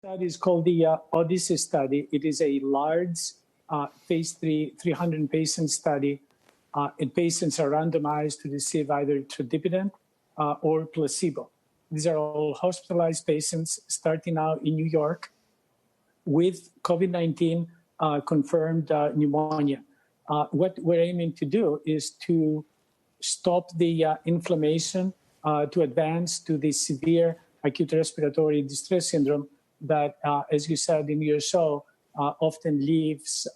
Study is called the Odyssey study. It is a large phase 3, 300-patient study. And patients are randomized to receive either tradipitant or placebo. These are all hospitalized patients starting out in New York with COVID-19 confirmed pneumonia. What we're aiming to do is to stop the inflammation to advance to the severe acute respiratory distress syndrome that, as you said in your show, often leaves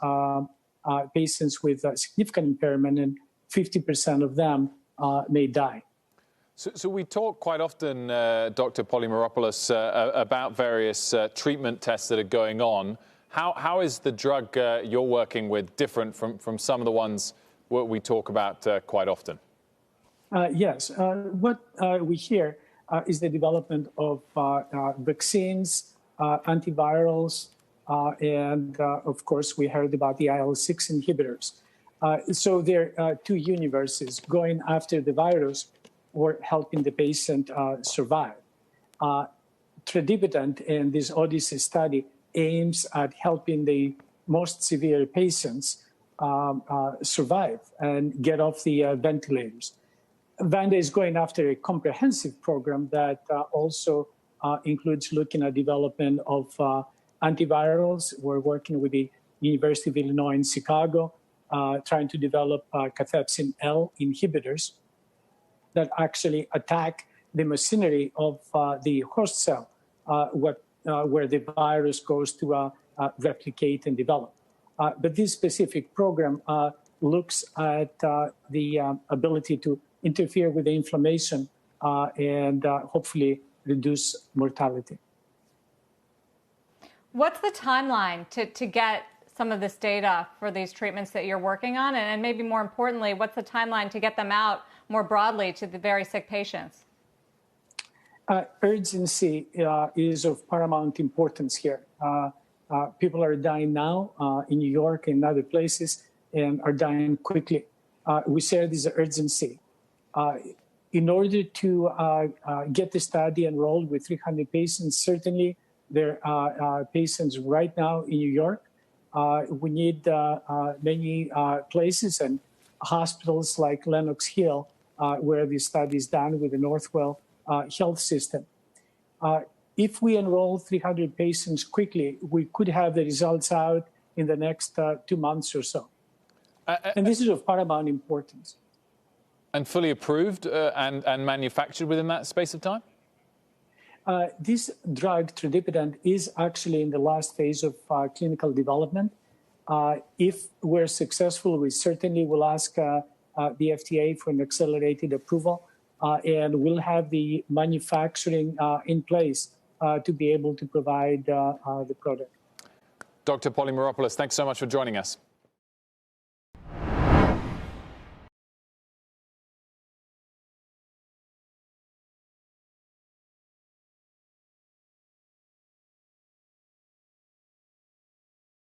patients with significant impairment, and 50% of them may die. So we talk quite often, Dr. Polymeropoulos, about various treatment tests that are going on. How is the drug you're working with different from some of the ones we talk about quite often? Yes. What we hear is the development of vaccines, antivirals, and of course, we heard about the IL-6 inhibitors. So there are two universes: going after the virus or helping the patient survive. Tradipitant in this Odyssey study aims at helping the most severe patients survive and get off the ventilators. Vanda is going after a comprehensive program that also includes looking at development of antivirals. We're working with the University of Illinois in Chicago, trying to develop cathepsin L inhibitors that actually attack the machinery of the host cell, where the virus goes to replicate and develop. But this specific program looks at the ability to interfere with the inflammation and hopefully reduce mortality. What's the timeline to get some of this data for these treatments that you're working on? And maybe more importantly, what's the timeline to get them out more broadly to the very sick patients? Urgency is of paramount importance here. People are dying now in New York and other places and are dying quickly. We share this urgency. In order to get the study enrolled with 300 patients, certainly there are patients right now in New York. We need many places and hospitals like Lenox Hill, where the study is done with the Northwell health system. If we enroll 300 patients quickly, we could have the results out in the next 2 months or so. And this is of paramount importance. And fully approved and manufactured within that space of time? This drug, tradipitant, is actually in the last phase of clinical development. If we're successful, we certainly will ask the FDA for an accelerated approval, and we'll have the manufacturing in place to be able to provide the product. Dr. Polymeropoulos, thanks so much for joining us.